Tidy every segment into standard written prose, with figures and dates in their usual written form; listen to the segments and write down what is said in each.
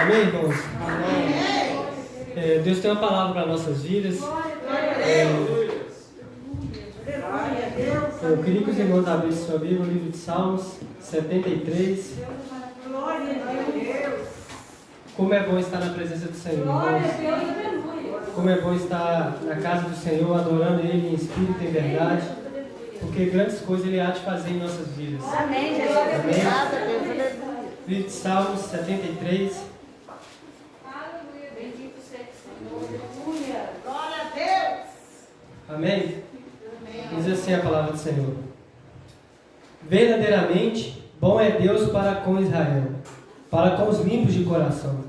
Amém, irmãos? Amém. Deus tem uma palavra para nossas vidas. Eu queria que os irmãos abrissem sua Bíblia, o livro de Salmos 73. Como é bom estar na presença do Senhor, irmãos. Como é bom estar na casa do Senhor, adorando Ele em espírito e em verdade. Porque grandes coisas Ele há de fazer em nossas vidas. Amém, Jesus. Amém. Livro de Salmos 73. Bendito seja o Senhor. Glória a Deus. Amém? Diz assim a palavra do Senhor. Verdadeiramente, bom é Deus para com Israel, para com os limpos de coração.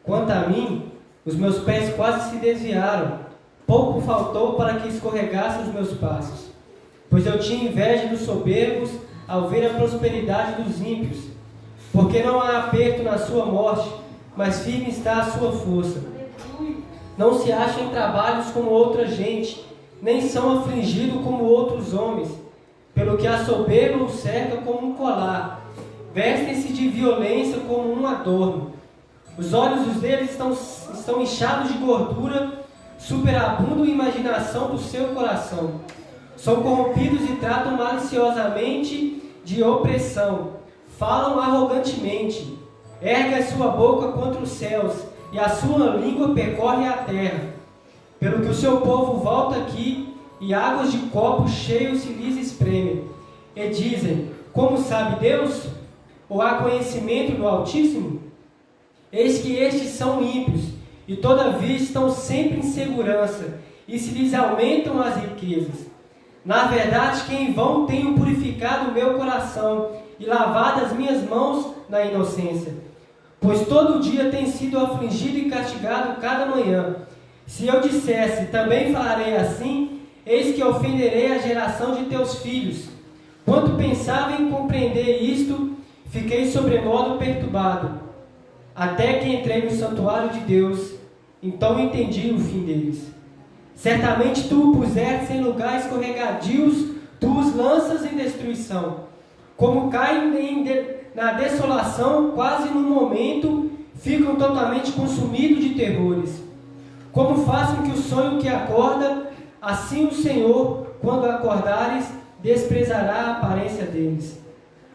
Quanto a mim, os meus pés quase se desviaram. Pouco faltou para que escorregassem os meus passos. Pois eu tinha inveja dos soberbos ao ver a prosperidade dos ímpios. Porque não há aperto na sua morte, mas firme está a sua força. Não se acham em trabalhos como outra gente, nem são afligidos como outros homens. Pelo que a soberba os cerca como um colar, vestem-se de violência como um adorno. Os olhos deles estão inchados de gordura, superabundam a imaginação do seu coração. São corrompidos e tratam maliciosamente de opressão. Falam arrogantemente, ergue a sua boca contra os céus, e a sua língua percorre a terra. Pelo que o seu povo volta aqui, e águas de copos cheios se lhes espremem. E dizem, como sabe Deus? Ou há conhecimento do Altíssimo? Eis que estes são ímpios, e todavia estão sempre em segurança, e se lhes aumentam as riquezas. Na verdade, que em vão tenho purificado o meu coração, e lavado as minhas mãos na inocência. Pois todo dia tem sido afligido e castigado cada manhã. Se eu dissesse, também falarei assim, eis que ofenderei a geração de teus filhos. Quando pensava em compreender isto, fiquei sobremodo perturbado. Até que entrei no santuário de Deus, então entendi o fim deles. Certamente tu o puseste em lugares escorregadios, tu os lanças em destruição. Como caem na desolação, quase no momento, ficam totalmente consumidos de terrores. Como fazem que o sonho que acorda, assim o Senhor, quando acordares, desprezará a aparência deles.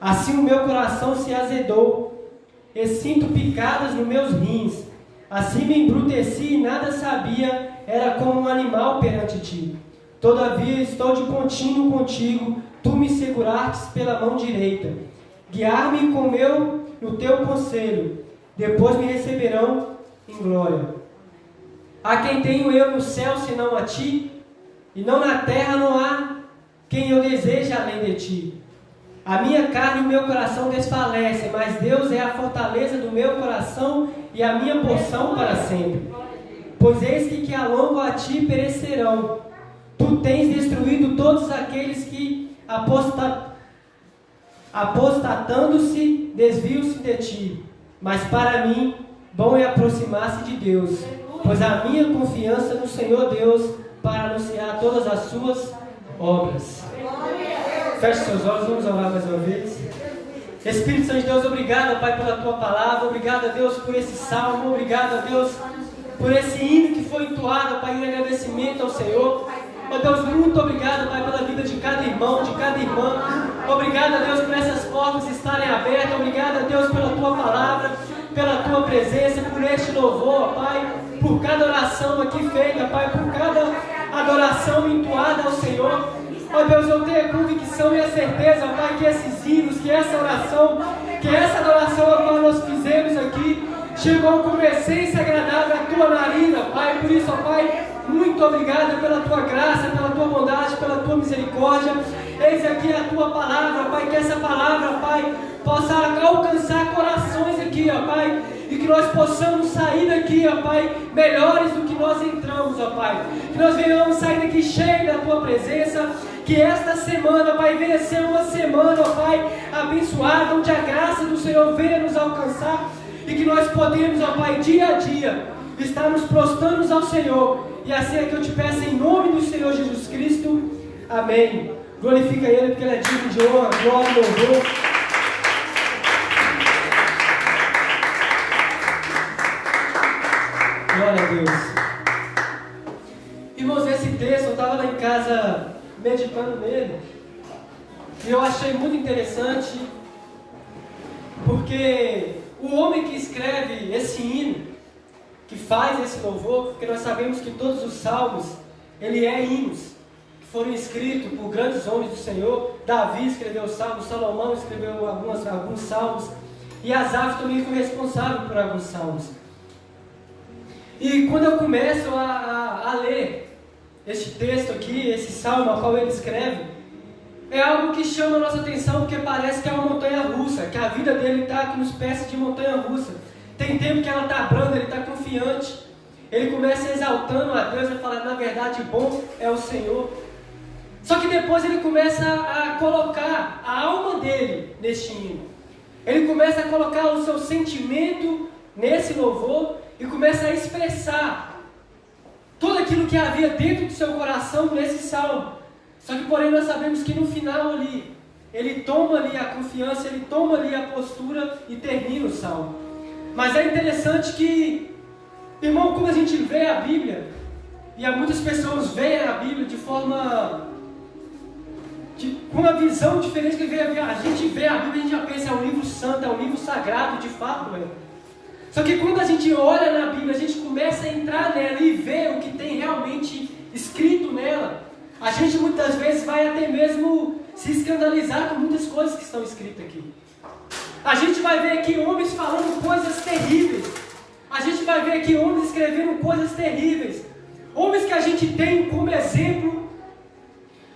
Assim o meu coração se azedou, e sinto picadas nos meus rins. Assim me embruteci e nada sabia, era como um animal perante ti. Todavia estou de contínuo contigo, tu me segurastes pela mão direita. Guiar-me no teu conselho, depois me receberão em glória. A quem tenho eu no céu senão a ti? E não na terra não há quem eu deseje além de ti. A minha carne e o meu coração desfalecem, mas Deus é a fortaleza do meu coração e a minha porção para sempre. Pois eis que alongo a ti perecerão. Tu tens destruído todos aqueles que, apostatando-se, desviam-se de ti. Mas para mim, bom é aproximar-se de Deus, pois a minha confiança no Senhor Deus para anunciar todas as suas obras. Feche seus olhos, vamos orar mais uma vez. Espírito Santo de Deus, obrigado, Pai, pela Tua palavra. Obrigado, a Deus, por esse salmo. Obrigado, a Deus, por esse hino que foi entoado, Pai, em agradecimento ao Senhor. Ó Deus, muito obrigado, Pai, pela vida de cada irmão, de cada irmã. Obrigado, a Deus, por essas portas estarem abertas. Obrigado, a Deus, pela Tua palavra, pela Tua presença, por este louvor, Pai, por cada oração aqui feita, Pai, por cada adoração entoada ao Senhor. Ó Deus, eu tenho a convicção e a certeza, Pai, que esses hinos, que essa oração, que essa adoração a qual nós fizemos aqui, chegou como essência agradável à Tua narina, Pai. Por isso, ó Pai, muito obrigado pela Tua graça, pela Tua bondade, pela Tua misericórdia. Eis aqui a Tua palavra, Pai, que essa palavra, Pai, possa alcançar corações aqui, ó Pai, e que nós possamos sair daqui, ó Pai, melhores do que nós entramos, ó Pai. Que nós venhamos sair daqui cheios da Tua presença. Que esta semana, Pai, venha ser uma semana, ó Pai, abençoada, onde a graça do Senhor venha nos alcançar. E que nós podemos, ó Pai, dia a dia, estar nos prostrando ao Senhor. E assim é que eu te peço em nome do Senhor Jesus Cristo. Amém. Glorifica Ele, porque Ele é digno de honra, glória e louvor. Glória a Deus. Irmãos, esse texto, eu estava lá em casa meditando nele, e eu achei muito interessante, porque o homem que escreve esse hino, que faz esse louvor, porque nós sabemos que todos os salmos, ele é hinos, que foram escritos por grandes homens do Senhor. Davi escreveu salmos, Salomão escreveu alguns salmos, e Asaf também foi responsável por alguns salmos. E quando eu começo a ler este texto aqui, esse salmo a qual ele escreve, é algo que chama a nossa atenção, porque parece que é uma montanha russa, que a vida dele está como espécie de montanha russa. Tem tempo que ela está branda, ele está confiante, ele começa exaltando a Deus e fala, na verdade, bom é o Senhor. Só que depois ele começa a colocar a alma dele neste hino. Ele começa a colocar o seu sentimento nesse louvor e começa a expressar tudo aquilo que havia dentro do seu coração nesse salmo. Só que, porém, nós sabemos que no final ali, ele toma ali a confiança, ele toma ali a postura e termina o salmo. Mas é interessante que, irmão, como a gente vê a Bíblia, e muitas pessoas veem a Bíblia de forma, com uma visão diferente, que a gente vê a Bíblia e a gente já pensa, é um livro santo, é um livro sagrado, de fato, Só que quando a gente olha na Bíblia, a gente começa a entrar nela e ver o que tem realmente escrito nela, a gente muitas vezes vai até mesmo se escandalizar com muitas coisas que estão escritas aqui. A gente vai ver aqui homens falando coisas terríveis. A gente vai ver aqui homens escrevendo coisas terríveis. Homens que a gente tem como exemplo,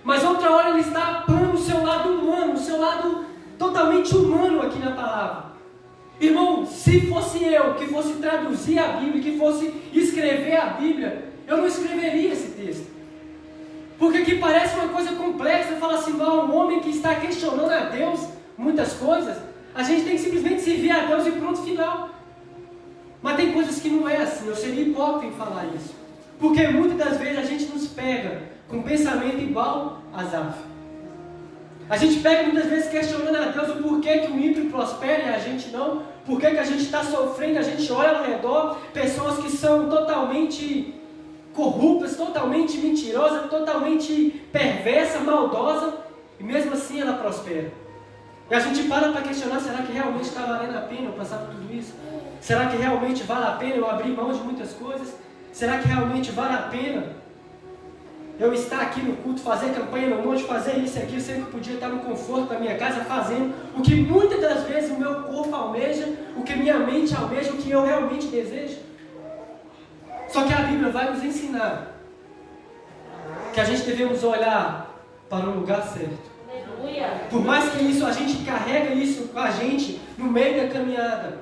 mas outra hora ele está apontando o seu lado humano, o seu lado totalmente humano aqui na palavra. Irmão, se fosse eu que fosse traduzir a Bíblia, que fosse escrever a Bíblia, eu não escreveria esse texto. Porque aqui parece uma coisa complexa, fala assim, um homem que está questionando a Deus muitas coisas, a gente tem que simplesmente servir a Deus e pronto, final. Mas tem coisas que não é assim, eu seria hipócrita em falar isso. Porque muitas das vezes a gente nos pega com um pensamento igual a Asaf. A gente pega muitas vezes questionando a Deus o porquê que o ímpio prospera e a gente não, porquê que a gente está sofrendo, a gente olha ao redor, pessoas que são totalmente corruptas, totalmente mentirosas, totalmente perversa, maldosa, e mesmo assim ela prospera. E a gente para questionar, será que realmente está valendo a pena eu passar por tudo isso? Será que realmente vale a pena eu abrir mão de muitas coisas? Será que realmente vale a pena eu estar aqui no culto, fazer campanha no monte, fazer isso e aquilo, sendo que eu podia estar no conforto da minha casa, fazendo o que muitas das vezes o meu corpo almeja, o que minha mente almeja, o que eu realmente desejo? Só que a Bíblia vai nos ensinar que a gente devemos olhar para o lugar certo. Aleluia. Por mais que isso, a gente carrega isso com a gente no meio da caminhada.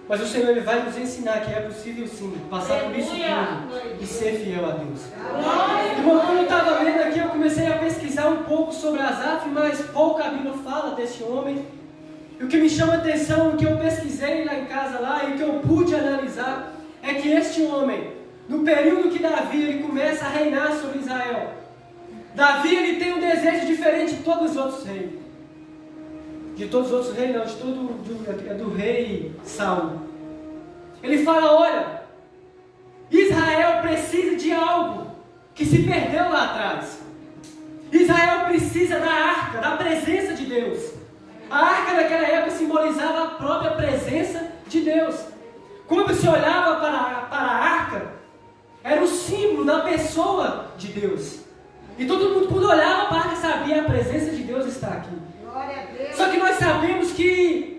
Mas o Senhor ele vai nos ensinar que é possível sim passar por isso tudo e ser fiel a Deus. Irmão, quando eu estava lendo aqui, eu comecei a pesquisar um pouco sobre Asaf, mas pouco a Bíblia fala desse homem. E o que me chama a atenção, o que eu pesquisei lá em casa lá, e o que eu pude analisar, é que este homem, no período que Davi ele começa a reinar sobre Israel, Davi ele tem um desejo diferente de todos os outros reis. De todos os outros reis, não, do rei Saul. Ele fala, olha, Israel precisa de algo que se perdeu lá atrás. Israel precisa da arca, da presença de Deus. A arca naquela época simbolizava a própria presença de Deus. Quando se olhava para a arca, era o símbolo da pessoa de Deus. E todo mundo, quando olhava para a arca, sabia a presença de Deus está aqui. Glória a Deus. Só que nós sabemos que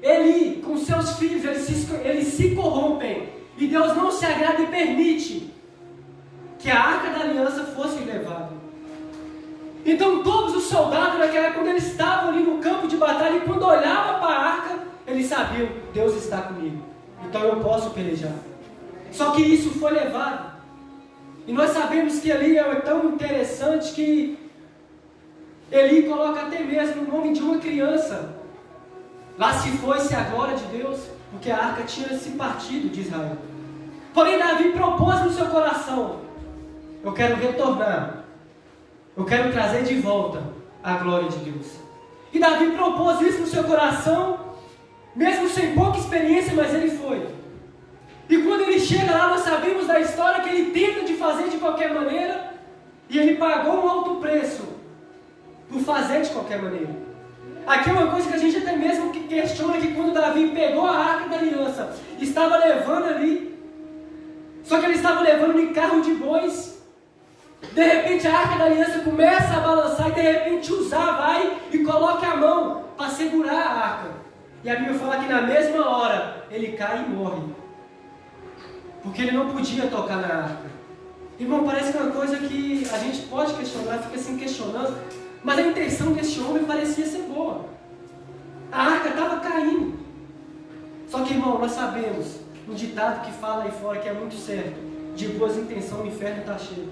Eli, com seus filhos, eles se corrompem. E Deus não se agrada e permite que a arca da aliança fosse levada. Então todos os soldados naquela época, quando eles estavam ali no campo de batalha, e quando olhavam para a arca, eles sabiam, Deus está comigo. Então eu posso pelejar. Só que isso foi levado. E nós sabemos que ali é tão interessante que Eli coloca até mesmo o nome de uma criança. Lá se foi-se a glória de Deus, porque a arca tinha se partido de Israel. Porém Davi propôs no seu coração, eu quero retornar. Eu quero trazer de volta a glória de Deus. E Davi propôs isso no seu coração, mesmo sem pouca experiência, mas ele foi. E quando ele chega lá, nós sabemos da história que ele tenta de fazer de qualquer maneira, e ele pagou um alto preço por fazer de qualquer maneira. Aqui é uma coisa que a gente até mesmo questiona, que quando Davi pegou a Arca da Aliança, estava levando ali, só que ele estava levando em carro de bois. De repente a Arca da Aliança começa a balançar, e de repente Uzá vai e coloca a mão para segurar a arca. E a Bíblia fala que na mesma hora ele cai e morre, porque ele não podia tocar na arca. Irmão, parece que é uma coisa que a gente pode questionar, fica assim questionando, mas a intenção desse homem parecia ser boa. A arca estava caindo. Só que, irmão, nós sabemos um ditado que fala aí fora que é muito certo: de boas intenções o inferno está cheio.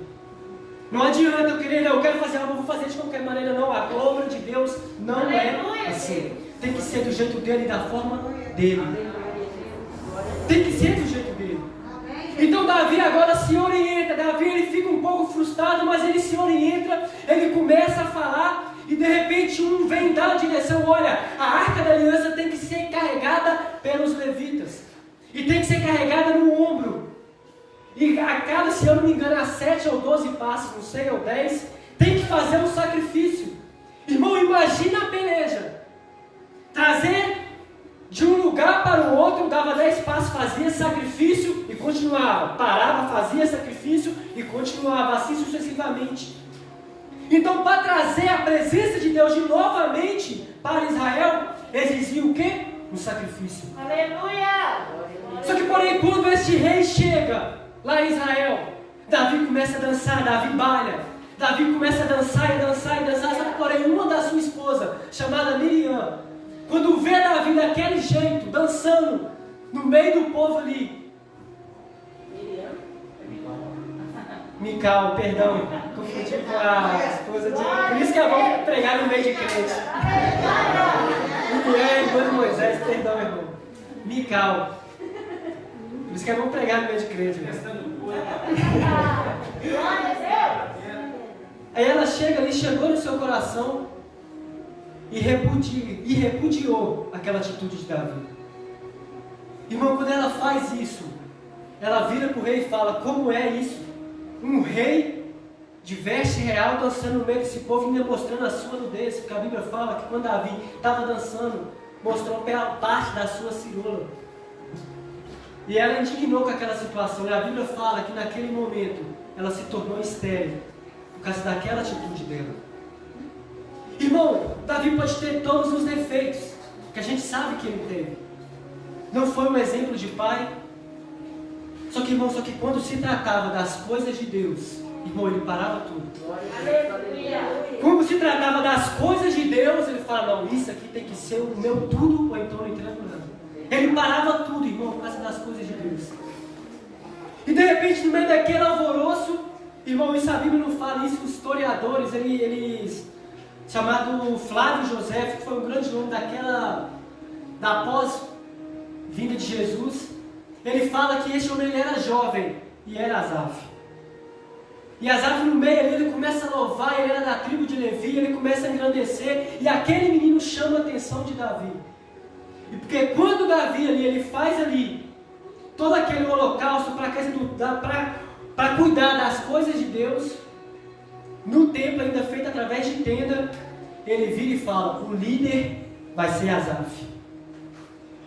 Não adianta eu querer, eu quero fazer algo, eu vou fazer de qualquer maneira. Não, a obra de Deus não é assim. Tem que ser do jeito dele e da forma dele. Tem que ser do jeito dele. Então Davi agora se orienta. Davi, ele fica um pouco frustrado, mas ele se orienta, ele começa a falar, e de repente um vem dar a direção: olha, a Arca da Aliança tem que ser carregada pelos levitas, e tem que ser carregada no ombro, e a cada, se eu não me engano, a 7 ou 12 passos, não sei, ou 10, tem que fazer um sacrifício. Irmão, imagina a peleja, trazer de um lugar para o outro, dava 10 passos, fazia sacrifício e continuava, parava, fazia sacrifício e continuava, assim sucessivamente. Então, para trazer a presença de Deus de novamente para Israel, exigia o quê? Um sacrifício. Aleluia! Só que, porém, quando este rei chega lá em Israel, Davi começa a dançar, Davi balha, Davi começa a dançar e dançar e dançar. Só que, porém, uma da sua esposa, chamada Miriam, quando vê Davi daquele jeito, dançando no meio do povo ali, Mical, perdão, confundi com a esposa de... Por isso que é bom pregar no meio de crente. Miriam é irmã de Moisés, perdão, irmão. Mical. Por isso que é bom pregar no meio de crente. Aí ela chega ali, chegou no seu coração e repudiou aquela atitude de Davi. Irmão, quando ela faz isso, ela vira para o rei e fala: como é isso? Um rei de veste real dançando no meio desse povo, ainda mostrando a sua nudez. Porque a Bíblia fala que quando Davi estava dançando, mostrou parte da sua cirola. E ela indignou com aquela situação. E a Bíblia fala que naquele momento ela se tornou estéril por causa daquela atitude dela. Irmão, Davi pode ter todos os defeitos que a gente sabe que ele teve. Não foi um exemplo de pai. Só que, irmão, quando se tratava das coisas de Deus, irmão, ele parava tudo. Quando se tratava das coisas de Deus, ele fala: não, isso aqui tem que ser o meu tudo, ou então não entendo nada. Ele parava tudo, irmão, por causa das coisas de Deus. E de repente, no meio daquele alvoroço, irmão, isso a Bíblia não fala isso, os historiadores, eles chamado Flávio José, que foi um grande nome da pós-vinda de Jesus, ele fala que este homem era jovem e era Asaf. E Asaf, no meio ali, ele começa a louvar, ele era da tribo de Levi, ele começa a engrandecer, e aquele menino chama a atenção de Davi. E porque quando Davi ali, ele faz ali todo aquele holocausto para cuidar das coisas de Deus, no templo ainda feito através de tenda, ele vira e fala: o líder vai ser Asaf.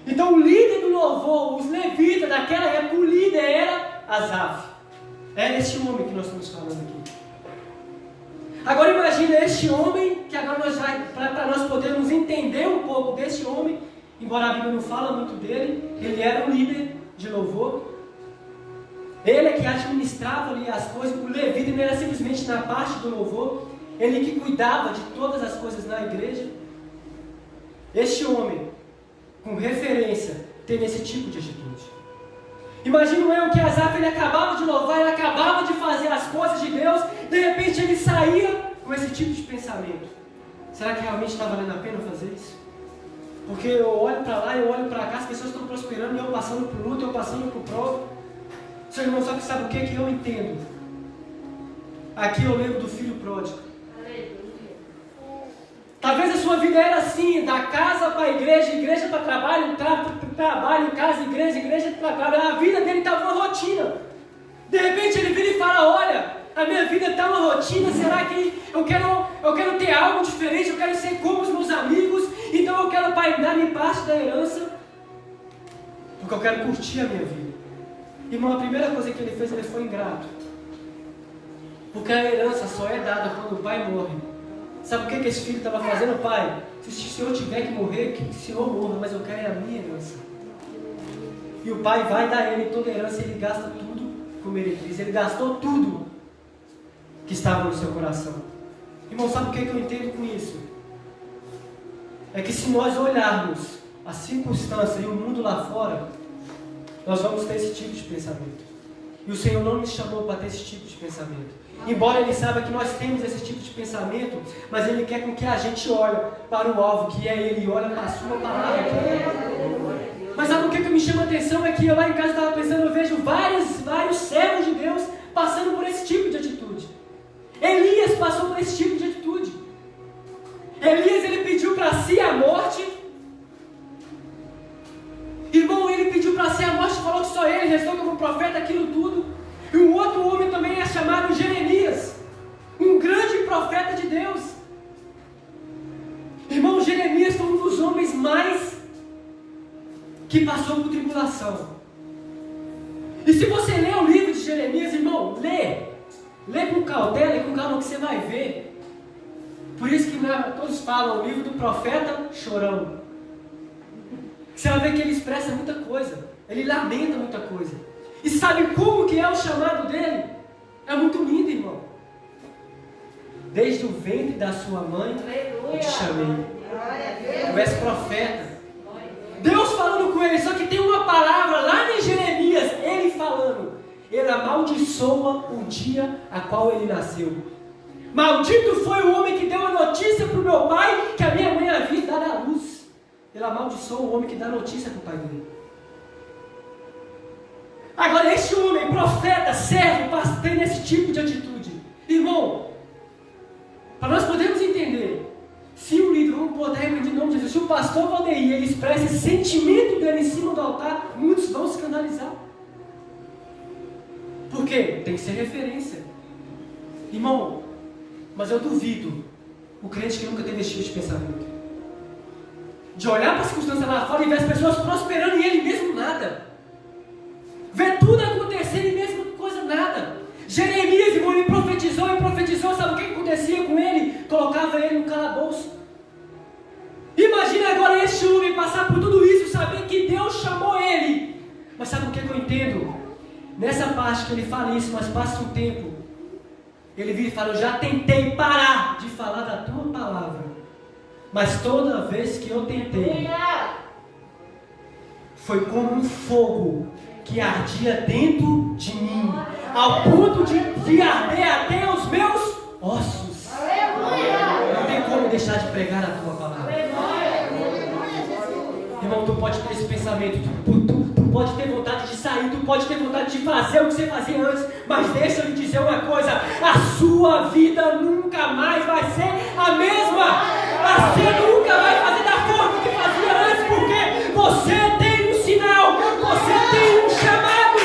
Então o líder do louvor, os levitas daquela época, o líder era Asaf. É este homem que nós estamos falando aqui. Agora imagina este homem, que agora para nós podermos entender um pouco deste homem, embora a Bíblia não fala muito dele, ele era um líder de louvor. Ele é que administrava ali as coisas. O levita não era simplesmente na parte do louvor, ele que cuidava de todas as coisas na igreja. Este homem, com referência, teve esse tipo de atitude. Imagino eu que Asaf, ele acabava de louvar, ele acabava de fazer as coisas de Deus, de repente ele saía com esse tipo de pensamento: será que realmente está valendo a pena fazer isso? Porque eu olho para lá, eu olho para cá, as pessoas estão prosperando, e eu passando por luta, eu passando por prova. Seu irmão, só que sabe o que eu entendo? Aqui eu lembro do filho pródigo. Está Talvez a sua vida era assim, da casa para a igreja, igreja para trabalho, trabalho, casa, igreja para trabalho. A vida dele estava uma rotina. De repente ele vira e fala, olha, a minha vida está uma rotina, será que eu quero ter algo diferente, eu quero ser como os meus amigos, então eu quero, Pai, dar-me parte da herança, porque eu quero curtir a minha vida. Irmão, a primeira coisa que ele fez, ele foi ingrato. Porque a herança só é dada quando o pai morre. Sabe o que esse filho estava fazendo? Pai, se o senhor tiver que morrer, que o senhor morra, mas eu quero a minha herança. E o pai vai dar a ele toda a herança, e ele gasta tudo como ele diz. Ele gastou tudo que estava no seu coração. Irmão, sabe o que eu entendo com isso? É que se nós olharmos as circunstâncias e o mundo lá fora, nós vamos ter esse tipo de pensamento. E o Senhor não nos chamou para ter esse tipo de pensamento. Embora Ele saiba que nós temos esse tipo de pensamento, mas Ele quer com que a gente olhe para o alvo, que é Ele, e olha para a sua palavra. Mas sabe o que me chama a atenção? É que eu lá em casa estava pensando, eu vejo vários servos de Deus passando por esse tipo de atitude. Elias passou por esse tipo de atitude. Elias, ele pediu para si a morte. Irmão, ele pediu para si a morte, falou que só ele restou como profeta, aquilo tudo. E um outro homem também é chamado Jeremias, um grande profeta de Deus. Irmão, Jeremias foi um dos homens mais que passou por tribulação. E se você ler o livro de Jeremias, irmão, lê com cautela e com calma que você vai ver. Por isso que todos falam o livro do profeta chorão. Você vai ver que ele expressa muita coisa, ele lamenta muita coisa. E sabe como que é o chamado dele? É muito lindo, irmão. Desde o ventre da sua mãe, eu te chamei. Tu és profeta. Deus falando com ele, só que tem uma palavra lá em Jeremias, ele falando. Ele amaldiçoa o dia a qual ele nasceu. Maldito foi o homem que deu a notícia para o meu pai que a minha mãe havia dado à luz. Ele amaldiçoa o homem que dá notícia para o pai dele. Agora, este homem, profeta, servo, tem esse tipo de atitude. Irmão, para nós podermos entender, se o líder, vamos botar em nome de Jesus, se o pastor Valdeir, ele expressa esse sentimento dele em cima do altar, muitos vão se escandalizar. Por quê? Tem que ser referência. Irmão, mas eu duvido o crente que nunca teve esse tipo de pensamento. De olhar para as circunstâncias lá fora e ver as pessoas prosperando e ele mesmo nada. Ver tudo acontecendo e mesmo coisa nada. Jeremias, irmão, ele profetizou, sabe o que acontecia com ele? Colocava ele no calabouço. Imagina agora esse homem passar por tudo isso, saber que Deus chamou ele. Mas sabe o que eu entendo? Nessa parte que ele fala isso, mas passa um tempo, ele vira e fala, eu já tentei parar de falar da tua palavra, mas toda vez que eu tentei, foi como um fogo que ardia dentro de mim, ao ponto de arder até os meus ossos. Não tem como deixar de pregar a tua palavra. Irmão, tu pode ter esse pensamento, tu pode ter vontade de sair, tu pode ter vontade de fazer o que você fazia antes, mas deixa eu lhe dizer uma coisa, a sua vida nunca mais vai ser a mesma. Você nunca vai fazer da forma que fazia antes, porque você tem um sinal, você tem um chamado.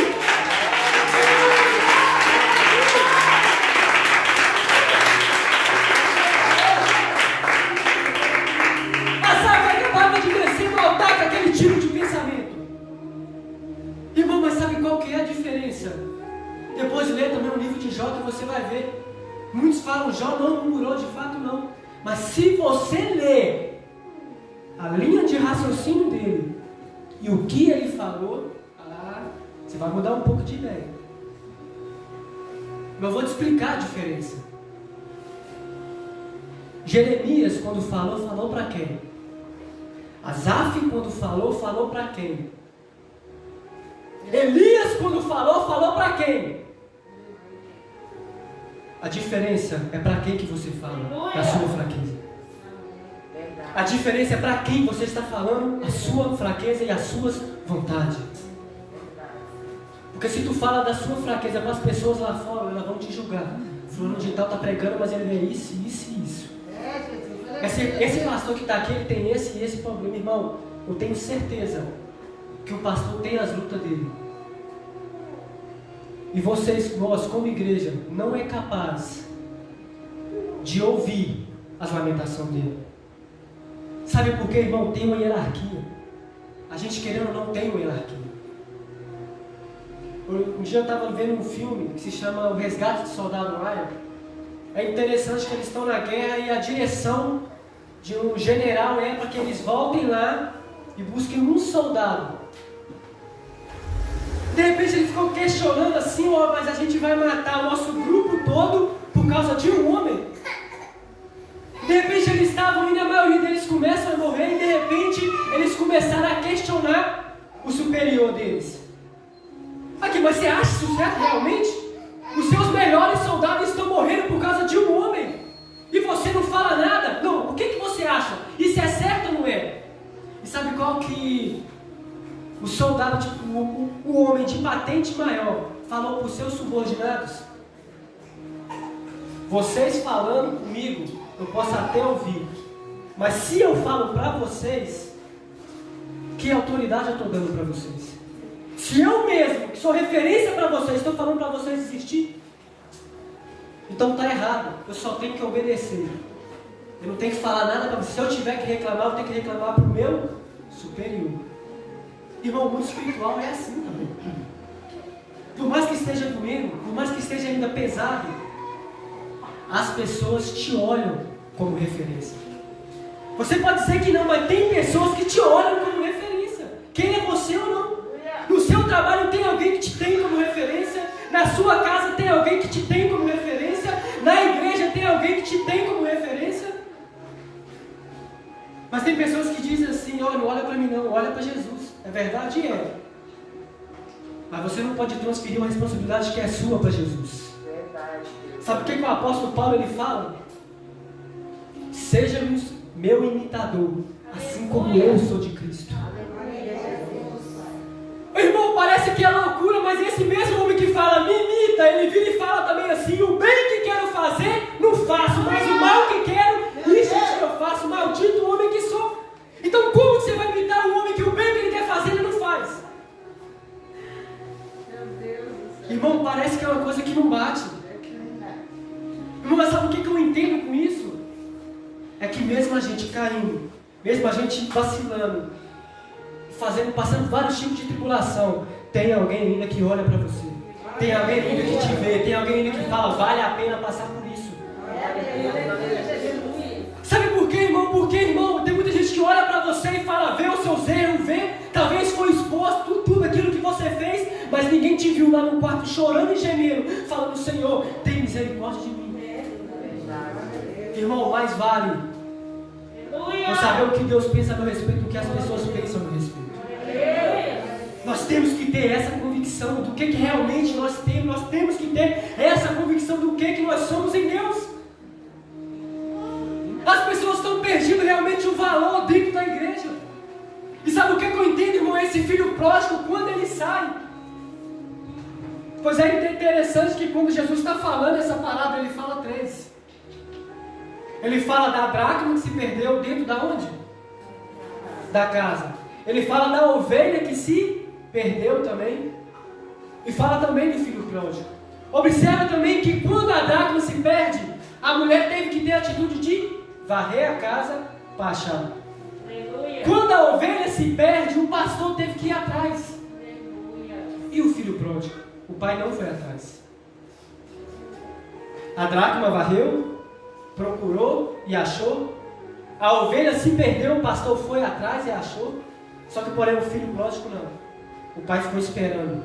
A Sara é capaz de descer no altar com aquele tipo de pensamento. Irmão, mas sabe qual que é a diferença? Depois lê também o livro de Jó que você vai ver. Muitos falam, Jó não murmurou, de fato não. Mas se você ler a linha de raciocínio dele e o que ele falou, você vai mudar um pouco de ideia. Mas eu vou te explicar a diferença. Jeremias, quando falou para quem? Asaf, quando falou para quem? Elias, quando falou para quem? A diferença é para quem que você fala, da sua fraqueza. A diferença é para quem você está falando a sua fraqueza e as suas vontades. Porque se tu fala da sua fraqueza para as pessoas lá fora, elas vão te julgar. Fulano de tal está pregando, mas ele vê isso, isso e isso. Esse pastor que está aqui, ele tem esse e esse problema, irmão. Eu tenho certeza que o pastor tem as lutas dele. E nós como igreja, não é capaz de ouvir as lamentações dele. Sabe por quê, irmão? Tem uma hierarquia. A gente querendo ou não tem uma hierarquia. Um dia eu estava vendo um filme que se chama O Resgate do Soldado Ryan. É interessante que eles estão na guerra e a direção de um general é para que eles voltem lá e busquem um soldado. De repente ele ficou questionando assim, mas a gente vai matar o nosso grupo todo por causa de um homem. De repente eles estavam indo, a maioria deles começam a morrer e de repente eles começaram a questionar o superior deles. Aqui, mas você acha isso certo realmente? Os seus melhores soldados estão morrendo por causa de um homem. E você não fala nada? Não, o que você acha? Isso é certo ou não é? E sabe qual que o soldado, o homem de patente maior, falou para os seus subordinados? Vocês falando comigo, eu posso até ouvir. Mas se eu falo para vocês, que autoridade eu estou dando para vocês? Se eu mesmo, que sou referência para vocês, estou falando para vocês desistir, então está errado. Eu só tenho que obedecer. Eu não tenho que falar nada para vocês. Se eu tiver que reclamar, eu tenho que reclamar para o meu superior. Irmão, o mundo espiritual é assim também. Por mais que esteja doendo, por mais que esteja ainda pesado, as pessoas te olham como referência. Você pode dizer que não, mas tem pessoas que te olham como referência. Quem é você ou não? No seu trabalho tem alguém que te tem como referência. Na sua casa tem alguém que te tem como referência. Na igreja tem alguém que te tem como referência. Mas tem pessoas que dizem assim, olha, não olha para mim não, olha para Jesus. É verdade? É. Mas você não pode transferir uma responsabilidade que é sua para Jesus. Verdade. Sabe o que o apóstolo Paulo ele fala? Seja meu imitador, assim como eu sou de Cristo. Irmão, parece que é loucura, mas esse mesmo homem que fala, me imita, ele vira e fala também assim, o bem que quero fazer, não faço, mas o mal que quero, isso eu faço, maldito homem que sou. Então como você vai imitar um homem que o bem que ele quer fazer, ele não faz? Meu Deus do céu. Irmão, parece que é uma coisa que não bate. Irmão, mas sabe o que eu entendo com isso? É que mesmo a gente caindo, mesmo a gente vacilando, passando vários tipos de tribulação, tem alguém ainda que olha para você, tem alguém ainda que te vê, tem alguém ainda que fala, vale a pena passar por isso. Sabe por quê, irmão? Porque, irmão, tem muita gente que olha para você e fala, vê os seus erros, vê, talvez foi exposto tudo aquilo que você fez, mas ninguém te viu lá no quarto chorando e gemendo, falando, Senhor, tem misericórdia de mim. Irmão, mais vale eu saber o que Deus pensa a meu respeito do que as pessoas pensam a meu respeito. Nós temos que ter essa convicção do que realmente nós temos que ter essa convicção do que nós somos em Deus. As pessoas estão perdendo realmente o valor dentro da igreja. E sabe o que eu entendo, irmão? Esse filho pródigo, quando ele sai. Pois é interessante que quando Jesus está falando essa palavra, ele fala 3. Ele fala da dracma que se perdeu dentro da onde? Da casa. Ele fala da ovelha que se perdeu também. E fala também do filho pródigo. Observa também que quando a dracma se perde, a mulher teve que ter a atitude de varrer a casa para achar. Quando a ovelha se perde, o pastor teve que ir atrás. E o filho pródigo? O pai não foi atrás. A dracma varreu, procurou e achou. A ovelha se perdeu, o pastor foi atrás e achou. Só que porém o filho pródigo não. O pai ficou esperando.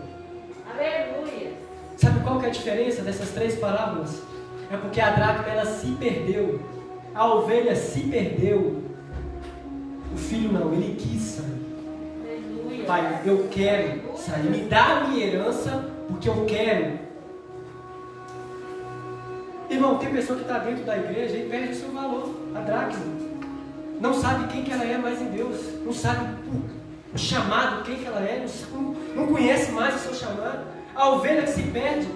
Aleluia. Sabe qual que é a diferença dessas 3 parábolas? É porque a dracma ela se perdeu. A ovelha se perdeu. O filho não, ele quis sair. Aleluia. Pai, eu quero sair. Me dá a minha herança porque eu quero. Irmão, tem pessoa que está dentro da igreja e perde o seu valor. A dracma. Não sabe quem que ela é mais em Deus. Não sabe o chamado, quem que ela é. Não conhece mais o seu chamado. A ovelha que se perde.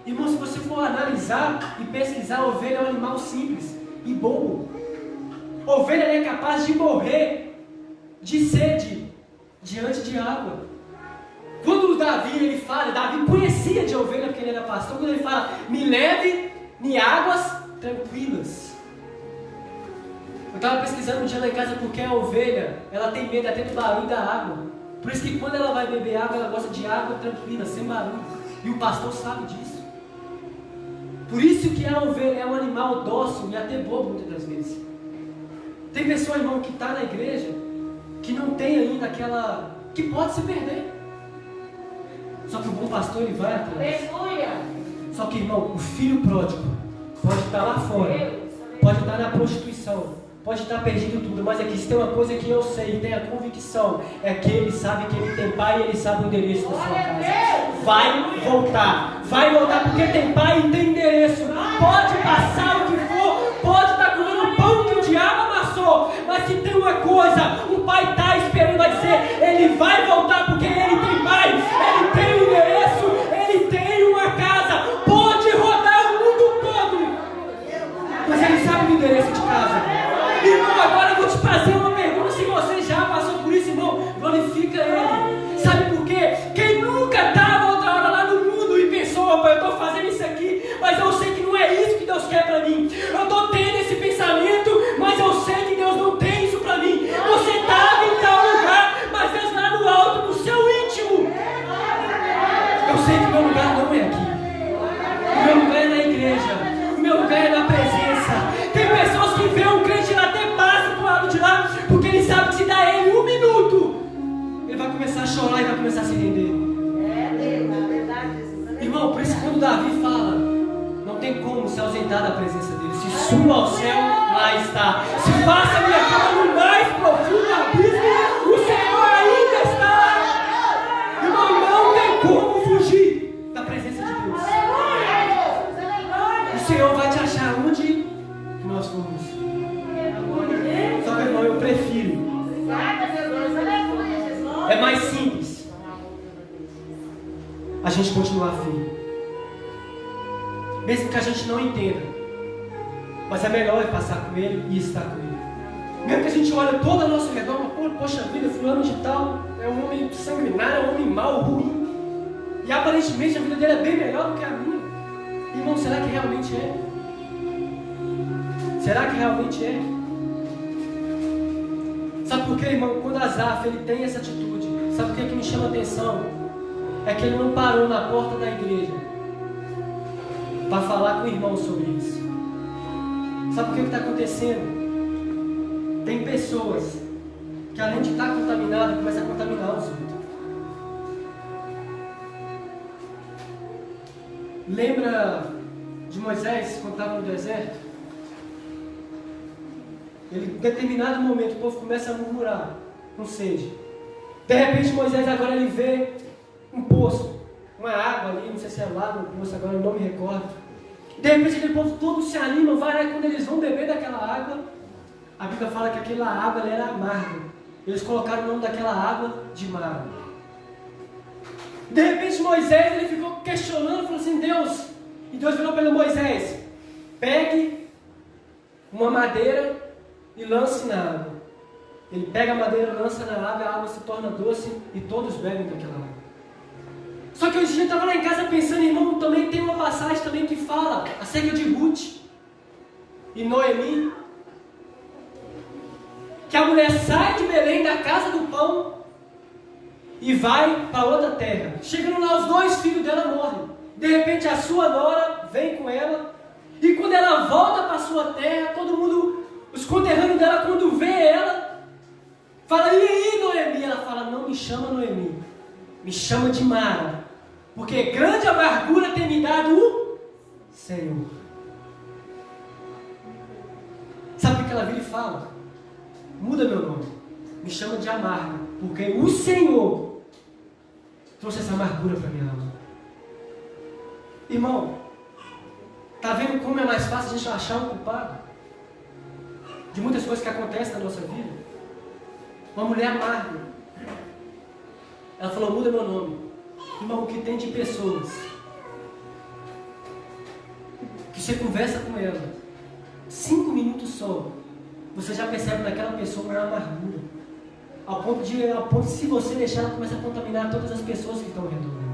Irmão, se você for analisar e pesquisar, a ovelha é um animal simples e bobo. Ovelha é capaz de morrer de sede diante de água. Quando Davi ele fala, Davi conhecia de ovelha porque ele era pastor, quando ele fala, me leve em águas tranquilas. Eu estava pesquisando um dia lá em casa porque a ovelha, ela tem medo até do barulho da água. Por isso que quando ela vai beber água, ela gosta de água tranquila, sem barulho. E o pastor sabe disso. Por isso que a ovelha é um animal dócil e até bobo muitas das vezes. Tem pessoa, irmão, que está na igreja, que não tem ainda aquela... que pode se perder. Só que o bom pastor, ele vai atrás. Aleluia. Só que, irmão, o filho pródigo pode estar lá fora, pode estar na prostituição, pode estar perdido tudo, mas aqui se tem uma coisa que eu sei, tem a convicção, é que ele sabe que ele tem pai e ele sabe o endereço da sua casa. Vai voltar porque tem pai e tem endereço. Pode passar o que for, pode estar comendo o pão que o diabo amassou, mas se tem uma coisa, o pai está esperando, vai dizer, ele vai voltar porque ele tem pai, ele tem um endereço, ele tem uma casa, pode rodar o mundo todo, mas ele sabe o endereço de casa. Irmão, agora eu vou te fazer uma pergunta, se você já passou por isso, irmão, glorifica ele. Sabe por quê? Quem nunca estava outra hora lá no mundo e pensou, opa, eu estou fazendo isso aqui, mas eu sei que não é isso que Deus quer para mim. Eu estou tendo esse pensamento, mas eu sei que Deus não tem isso para mim. Você estava em tal lugar, mas Deus lá no alto, no seu íntimo. Eu sei que o meu lugar não é aqui. O meu lugar é na igreja. O meu lugar é na presença. Tem pessoas que vêem um crente lá até passa pro lado de lá, porque ele sabe que se dá ele um minuto, ele vai começar a chorar e vai começar a se render. Irmão, por isso que quando Davi fala, não tem como se ausentar da presença dele. Se suba ao céu, lá está. Se faça minha cama no mais profundo abismo, o Senhor ainda está lá. Irmão, não tem como fugir da presença de Deus. O Senhor vai te achar onde que nós fomos. Só que, irmão, eu prefiro. É mais simples a gente continuar firme, mesmo que a gente não entenda, mas é melhor passar com ele e estar com ele. Mesmo que a gente olhe todo ao nosso redor, poxa vida, fulano de tal é um homem sanguinário, é um homem mau, ruim, e aparentemente a vida dele é bem melhor do que a minha. Irmão, será que realmente é? Será que realmente é? Sabe por quê, irmão? Quando Asaf ele tem essa atitude, sabe por que me chama a atenção? É que ele não parou na porta da igreja para falar com o irmão sobre isso. Sabe o que está acontecendo? Tem pessoas que além de estar contaminadas, começam a contaminar os outros. Lembra de Moisés quando estava no deserto? Ele, em determinado momento, o povo começa a murmurar, com sede. De repente Moisés agora ele vê um poço, uma água ali, não sei se é lá no poço, agora eu não me recordo. De repente aquele povo todo se anima, vai lá, quando eles vão beber daquela água, a Bíblia fala que aquela água ela era amarga. Eles colocaram o nome daquela água de Mara. De repente Moisés ele ficou questionando, falou assim, Deus, e Deus falou para ele, Moisés, pegue uma madeira e lance na água. Ele pega a madeira, lança na água, a água se torna doce e todos bebem daquela água. Só que hoje eu estava lá em casa pensando, irmão, também tem uma passagem também que fala acerca de Ruth e Noemi, que a mulher sai de Belém, da casa do pão, e vai para outra terra. Chegando lá, os dois filhos dela morrem. De repente a sua nora vem com ela, e quando ela volta para a sua terra, todo mundo, os conterrâneos dela, quando vê ela, fala, e aí Noemi? Ela fala, não me chama Noemi, me chama de Mara, porque grande amargura tem me dado o Senhor. Sabe o que ela vira e fala? Muda meu nome, me chama de amarga, porque o Senhor trouxe essa amargura para minha alma. Irmão, está vendo como é mais fácil a gente achar um culpado de muitas coisas que acontecem na nossa vida? Uma mulher amarga, ela falou, muda meu nome. Irmão, o que tem de pessoas que você conversa com ela 5 minutos só, você já percebe naquela pessoa uma amargura. Ao ponto de, se você deixar, ela começa a contaminar todas as pessoas que estão ao redor.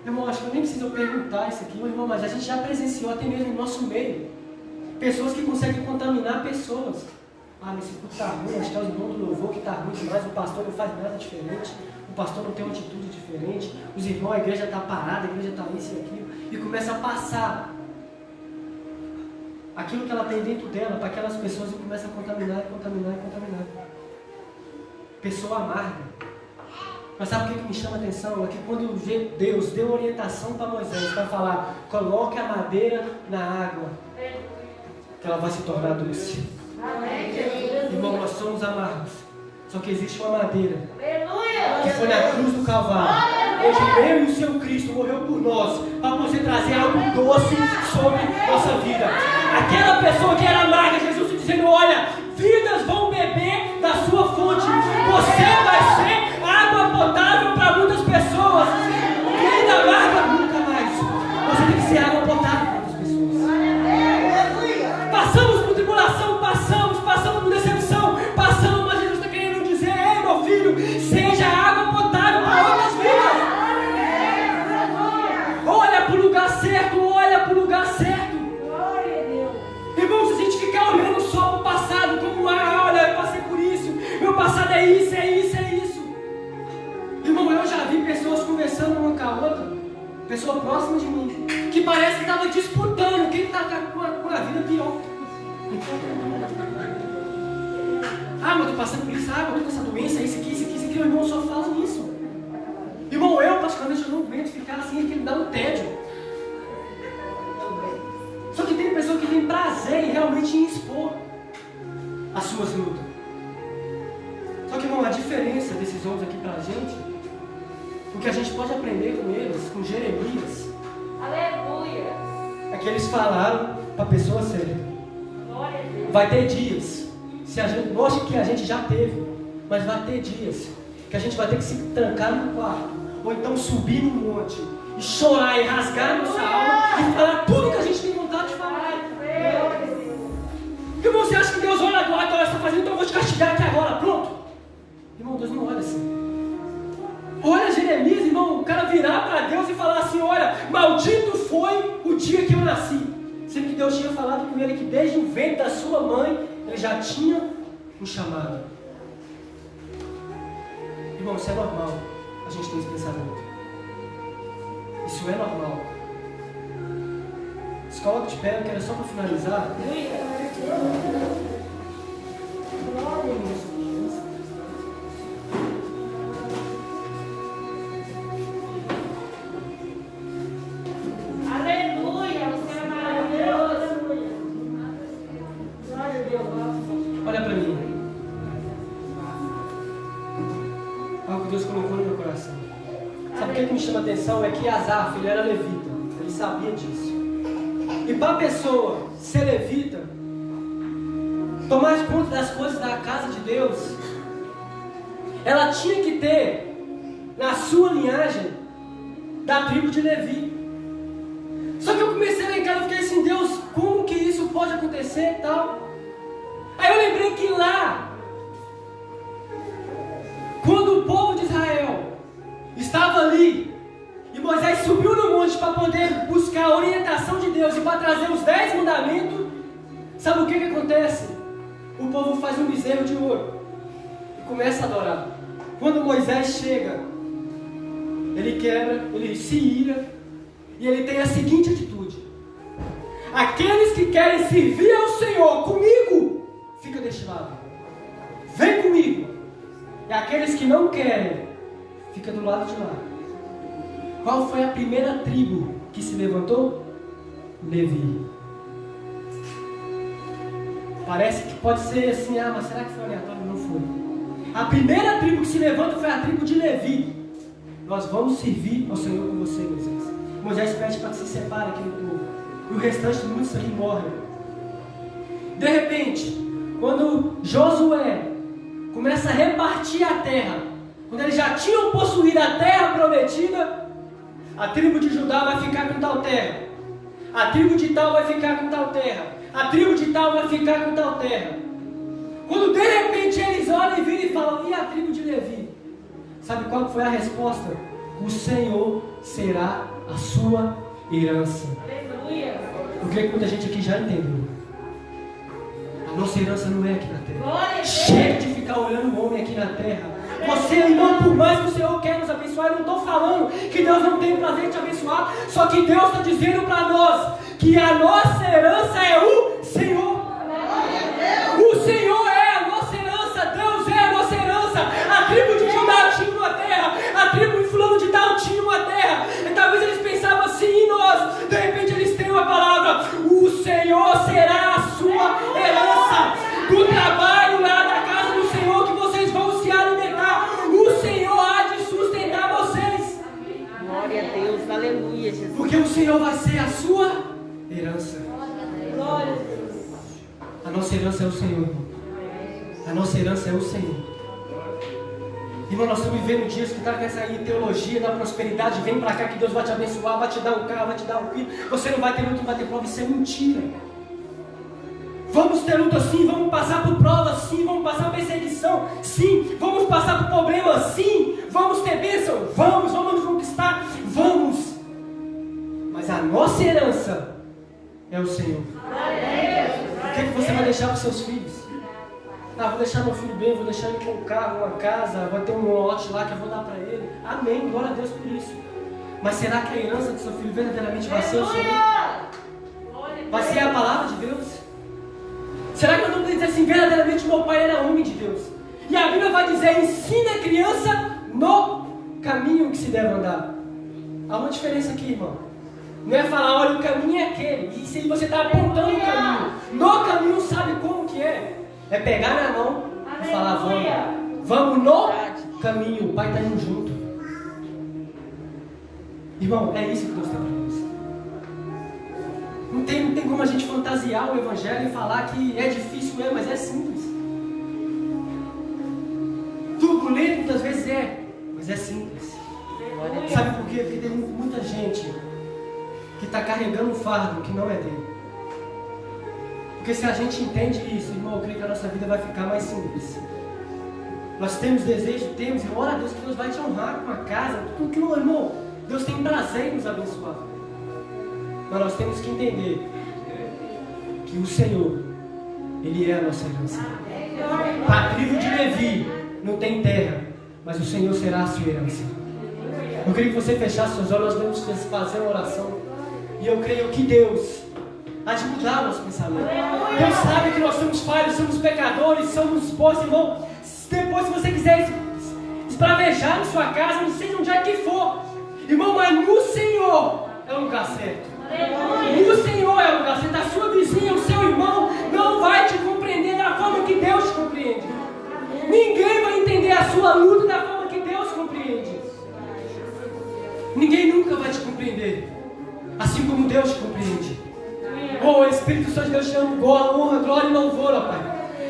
Irmão, acho que eu nem preciso perguntar isso aqui, irmão, mas a gente já presenciou até mesmo no nosso meio pessoas que conseguem contaminar pessoas. Ah, nesse culto está ruim, acho que é o irmão do louvor que está ruim demais, o pastor não faz nada diferente, o pastor não tem uma atitude diferente, os irmãos, a igreja está parada, a igreja está isso e aquilo, e começa a passar aquilo que ela tem dentro dela para aquelas pessoas e começa a contaminar. Pessoa amarga. Mas sabe o que me chama a atenção? É que quando Deus deu orientação para Moisés para falar, coloque a madeira na água, que ela vai se tornar doce. Irmão, nós somos amargos. Só que existe uma madeira que foi na cruz do Calvário, onde eu e o seu Cristo morreu por nós, para você trazer algo doce sobre nossa vida. Aquela pessoa que era amarga, Jesus dizendo, olha, vidas vão beber da sua fonte. Você vai ser água potável para muitas pessoas. Quem amarga nunca mais. Você tem que ser água potável para muitas pessoas. Passamos por tribulação, passamos por decepção, passamos, mas Jesus está querendo dizer, ei meu filho, seja água potável para outras vidas. Olha para o lugar certo, olha para o lugar certo. Irmão, se a gente ficar olhando só para o passado, como, olha, eu passei por isso, meu passado é isso. Irmão, eu já vi pessoas conversando uma com a outra, pessoa próxima de mim, que parece que estava disputando quem está com a vida pior. Ah, mas eu tô passando por isso, mas eu tô com essa doença, isso aqui, o irmão só fala nisso. Irmão, eu particularmente eu não aguento ficar assim, que ele dá um tédio. Só que tem pessoa que tem prazer em realmente expor as suas lutas. Só que, irmão, a diferença desses homens aqui pra gente, o que a gente pode aprender com eles, com Jeremias, Aleluia. é que eles falaram para a pessoa certa. Vai ter dias, se a gente, lógico que a gente já teve, mas vai ter dias que a gente vai ter que se trancar no quarto, ou então subir no monte, e chorar e rasgar nossa alma, e falar tudo que a gente tem vontade de falar. Irmão, você acha que Deus olha agora, então você está fazendo, então eu vou te castigar aqui agora, pronto? Irmão, Deus não olha assim. Olha Jeremias, irmão, o cara virar para Deus e falar assim, olha, maldito foi o dia que eu nasci. Sendo que Deus tinha falado com ele que desde o ventre da sua mãe, ele já tinha um chamado. Irmão, isso é normal, a gente tem esse pensamento. Isso é normal. Se coloca de pé, eu quero só para finalizar. Olha para mim. Algo que Deus colocou no meu coração. Sabe o que me chama a atenção? É que Asaf, ele era levita. Ele sabia disso. E para a pessoa ser levita, tomar conta das coisas da casa de Deus, ela tinha que ter na sua linhagem da tribo de Levi. Só que eu comecei a lembrar, eu fiquei assim, Deus, como que isso pode acontecer e tal? Aí eu lembrei que lá, quando o povo de Israel estava ali, e Moisés subiu no monte para poder buscar a orientação de Deus e para trazer os 10 mandamentos, sabe o que acontece? O povo faz um bezerro de ouro e começa a adorar. Quando Moisés chega, ele quebra, ele se ira e ele tem a seguinte atitude: aqueles que querem servir ao Senhor comigo, fica deste lado, vem comigo. E aqueles que não querem, fica do lado de lá. Qual foi a primeira tribo que se levantou? Levi. Parece que pode ser assim, mas será que foi aleatório? Não foi. A primeira tribo que se levanta foi a tribo de Levi. Nós vamos servir ao Senhor com você, Moisés. Moisés pede para que se separe aquele povo. E o restante de muitos ali morre. De repente, quando Josué começa a repartir a terra, quando eles já tinham possuído a terra prometida, a tribo de Judá vai ficar com tal terra. A tribo de tal vai ficar com tal terra. A tribo de tal vai ficar com tal terra. Quando de repente eles olham e viram e falam: e a tribo de Levi? Sabe qual foi a resposta? O Senhor será a sua herança. Aleluia. Eu creio que muita gente aqui já entendeu. A nossa herança não é aqui na terra. Glória a Deus. Chega de ficar olhando o homem aqui na terra. Você, irmão, por mais que o Senhor quer nos abençoar, eu não estou falando que Deus não tem prazer em te abençoar. Só que Deus está dizendo para nós que a nossa herança é o Senhor. O Senhor é a nossa herança. Deus é a nossa herança. A tribo de Judá tinha uma terra. A tribo de fulano de tal tinha uma terra. E talvez eles pensavam assim em nós. De repente eles têm uma palavra: o Senhor será a sua herança. Do trabalho lá da casa do Senhor que vocês vão se alimentar, o Senhor há de sustentar vocês. Glória a Deus. Aleluia, Jesus. Porque o Senhor vai ser a sua herança. Glória a Deus. A nossa herança é o Senhor, irmão. A nossa herança é o Senhor. Irmão, nós estamos vivendo dias que está com essa teologia da prosperidade. Vem para cá que Deus vai te abençoar, vai te dar um carro, vai te dar um filho. Você não vai ter luta, não vai ter prova. Isso é mentira. Vamos ter luta sim, vamos passar por provas sim, vamos passar por perseguição sim, vamos passar por problemas sim, vamos ter bênção, vamos nos conquistar, vamos. Mas a nossa herança é o Senhor. O que você vai deixar para os seus filhos? Ah, vou deixar meu filho bem, vou deixar ele com um carro, uma casa, vai ter um lote lá que eu vou dar para ele. Amém, glória a Deus por isso. Mas será que a herança do seu filho verdadeiramente vai ser o Senhor? Vai ser a palavra de Deus? Será que nós vamos dizer assim: verdadeiramente meu pai era homem de Deus? E a Bíblia vai dizer: ensina a criança no caminho que se deve andar. Há uma diferença aqui, irmão. Não é falar: olha, o caminho é aquele. E se você está apontando o caminho, no caminho sabe como que é? É pegar na mão e falar: vamos no caminho. O pai está indo junto. Irmão, é isso que Deus tem para nós. Não tem como a gente fantasiar o Evangelho e falar que é difícil, mas é simples. Turbulento muitas vezes é, mas é simples. Sabe por quê? Porque tem muita gente que está carregando um fardo que não é dele. Porque se a gente entende isso, irmão, eu creio que a nossa vida vai ficar mais simples. Nós temos desejo, temos, e ora a Deus que Deus vai te honrar com a casa, tudo que, irmão, Deus tem prazer em nos abençoar. Mas nós temos que entender que o Senhor, Ele é a nossa herança. A tribo de Levi não tem terra, mas o Senhor será a sua herança. Eu queria que você fechasse seus olhos, nós devemos fazer uma oração. E eu creio que Deus há de mudar o nosso pensamento. Deus sabe que nós somos falhos, somos pecadores, somos expostos, irmão. Depois, se você quiser esbravejar na sua casa, não sei onde é que for, irmão, mas no Senhor é o lugar certo. O Senhor é o lugar certo. A sua vizinha, o seu irmão não vai te compreender da forma que Deus te compreende. Ninguém vai entender a sua luta da forma que Deus compreende. Ninguém nunca vai te compreender assim como Deus te compreende. Oh, Espírito Santo de Deus, te amo, honra, glória e louvor, ó Pai.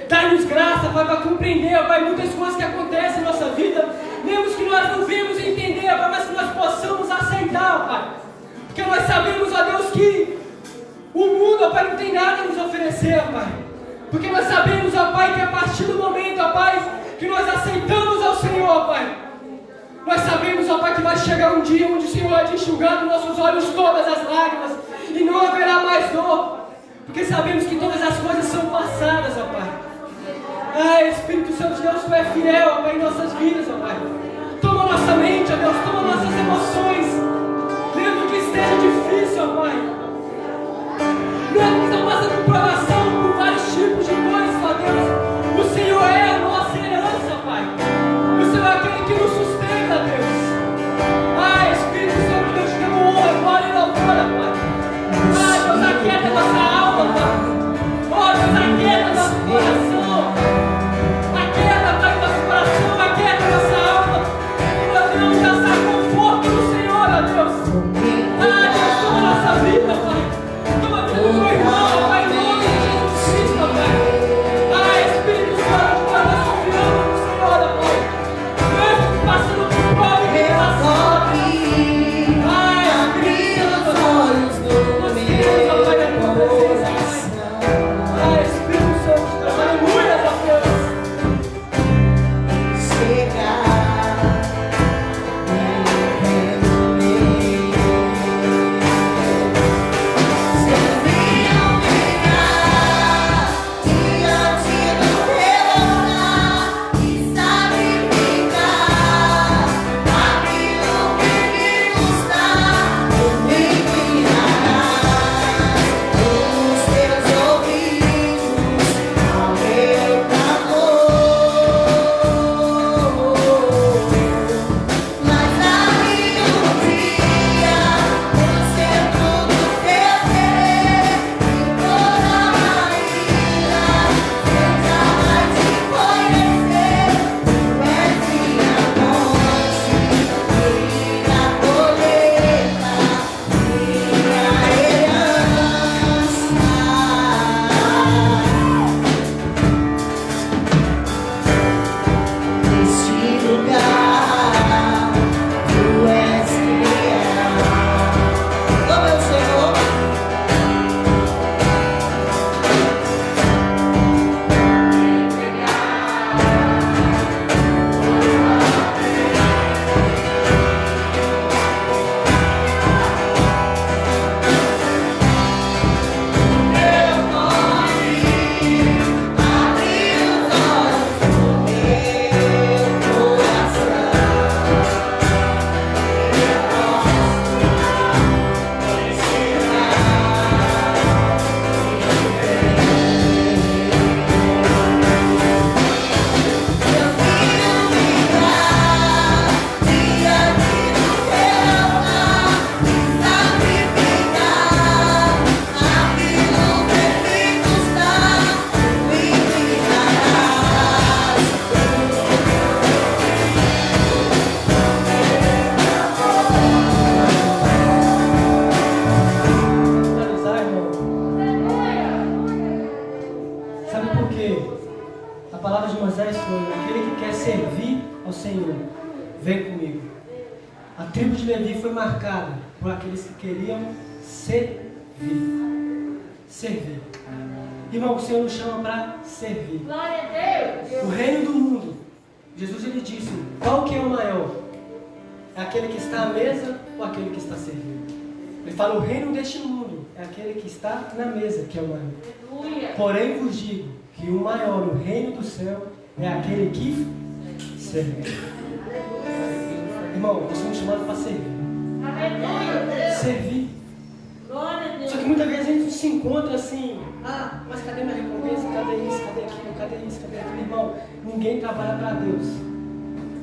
Dá-nos graça, Pai, para compreender, ó Pai, muitas coisas que acontecem na nossa vida, mesmo que nós não vimos entender, ó Pai, mas que nós possamos aceitar, ó Pai. Porque nós sabemos, ó Deus, que o mundo, ó Pai, não tem nada a nos oferecer, ó Pai. Porque nós sabemos, ó Pai, que a partir do momento, ó Pai, que nós aceitamos ao Senhor, ó Pai, nós sabemos, ó Pai, que vai chegar um dia onde o Senhor vai enxugar dos nossos olhos todas as lágrimas e não haverá mais dor. Porque sabemos que todas as coisas são passadas, ó Pai. Ah, Espírito Santo de Deus, Tu é fiel, ó Pai, em nossas vidas, ó Pai. Toma nossa mente, ó Deus, toma nossas emoções. Mesmo que esteja difícil, ó Pai. Mesmo que estamos passando por provação, por vários tipos de coisas, ó Deus. O Senhor é a nossa herança, Pai. O Senhor é aquele que nos sustenta, Deus. Ah, Espírito Santo de Deus, te damos honra, glória e louvor, Pai. Ah, Deus, aquieta nossa alma, Pai. Oh, Deus, aquieta nosso coração. Aquieta, Pai, nosso coração, aquieta nossa alma. E nós vamos alcançar conforto no Senhor, ó Deus. Ah, Deus, toma nossa vida. Senhor, vem comigo. A tribo de Levi foi marcada por aqueles que queriam servir. Servir. Irmão, o Senhor nos chama para servir. Glória a Deus. O reino do mundo, Jesus ele disse, qual que é o maior? É aquele que está à mesa ou aquele que está servindo? Ele fala, o reino deste mundo é aquele que está na mesa, que é o maior. Aleluia. Porém vos digo que o maior no reino do céu é aquele que serve. Irmão, nós somos chamados para servir. Aleluia. Servir. Glória a Deus. Só que muitas vezes a gente se encontra assim, mas cadê minha recompensa? Cadê isso? Cadê aquilo? Cadê isso? Cadê aquilo? Irmão, ninguém trabalha para Deus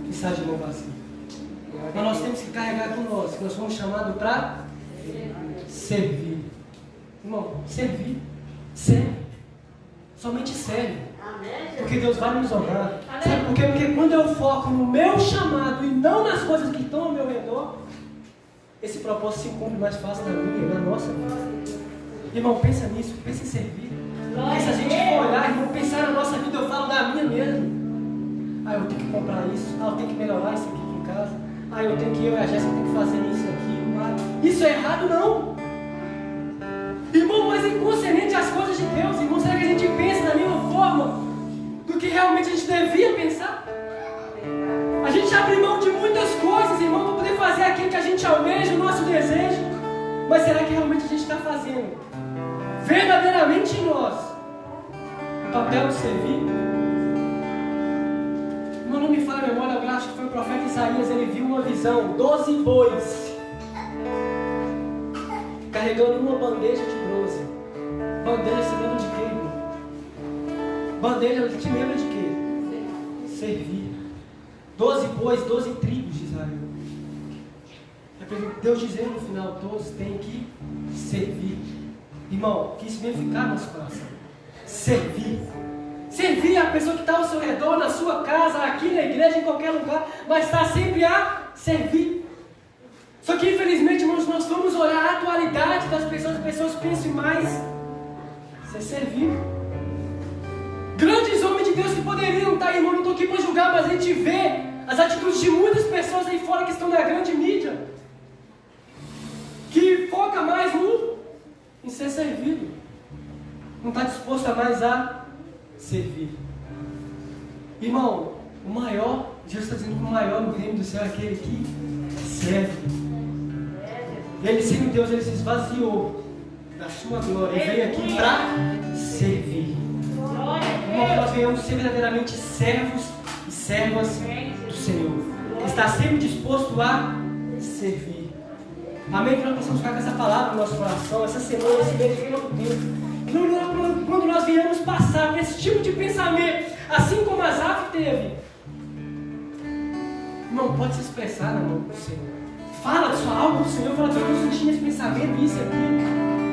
que sai de mão vazia. Mas nós temos que carregar com nós, que nós somos chamados para servir. Irmão, servir. Serve. Somente serve. Porque Deus vai nos honrar. Sabe por quê? Porque quando eu foco no meu chamado e não nas coisas que estão ao meu redor, esse propósito se cumpre mais fácil na minha e na nossa vida. Irmão, pensa nisso, pensa em servir. Porque se a gente for olhar, irmão, pensar na nossa vida, eu falo da minha mesmo. Eu tenho que comprar isso, eu tenho que melhorar isso aqui em casa. Eu tenho que, eu e a Jéssica tem que fazer isso aqui. Isso é errado, não. Irmão, mas inconcernente às coisas de Deus, irmão, será que a gente pensa da mesma forma do que realmente a gente devia pensar? A gente abre mão de muitas coisas, irmão, para poder fazer aquilo que a gente almeja, o nosso desejo. Mas será que realmente a gente está fazendo verdadeiramente em nós o papel de servir? Irmão, não me fala a memória, eu acho que foi o profeta Isaías, ele viu uma visão, 12 bois carregando uma bandeja de bronze. Bandeja se lembra de quê, irmão? Bandeja te lembra de quê? Servir. 12 bois, 12 tribos de Israel. Deus dizendo no final, todos têm que servir. Irmão, que isso venha ficar no nosso coração. Servir. Servir a pessoa que está ao seu redor, na sua casa, aqui na igreja, em qualquer lugar, mas está sempre a servir. Só que infelizmente, irmãos, nós vamos olhar a atualidade das pessoas, as pessoas pensam mais ser servir. Grandes homens de Deus que poderiam estar, irmão, não estou aqui para julgar, mas a gente vê as atitudes de muitas pessoas aí fora que estão na grande mídia, que foca mais em ser servido, não está disposto a mais a servir. Irmão, o maior, Jesus está dizendo que o maior no reino do céu é aquele que serve. Ele, sendo Deus, ele se esvaziou da sua glória e veio aqui para servir. Irmão, nós venhamos ser verdadeiramente servos e servas do Senhor. Está sempre disposto a servir. Amém? Que nós possamos ficar com essa palavra no nosso coração, essa semana, esse mês de novo tempo. Quando nós viemos passar por esse tipo de pensamento, assim como Asaf teve, irmão, pode se expressar na mão do Senhor. Fala de sua alma do Senhor, fala, Deus, eu senti nesse pensamento, isso aqui.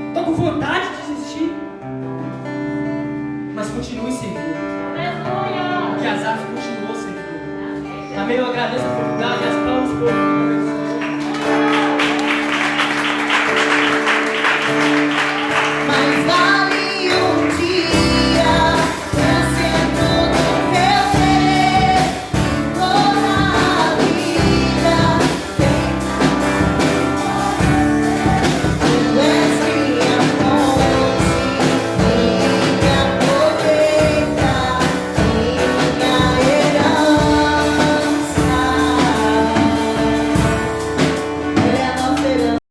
Estou com vontade de desistir. Mas continue servindo. Porque Asaf continuou servindo. Amém? Eu agradeço a oportunidade e as palmas por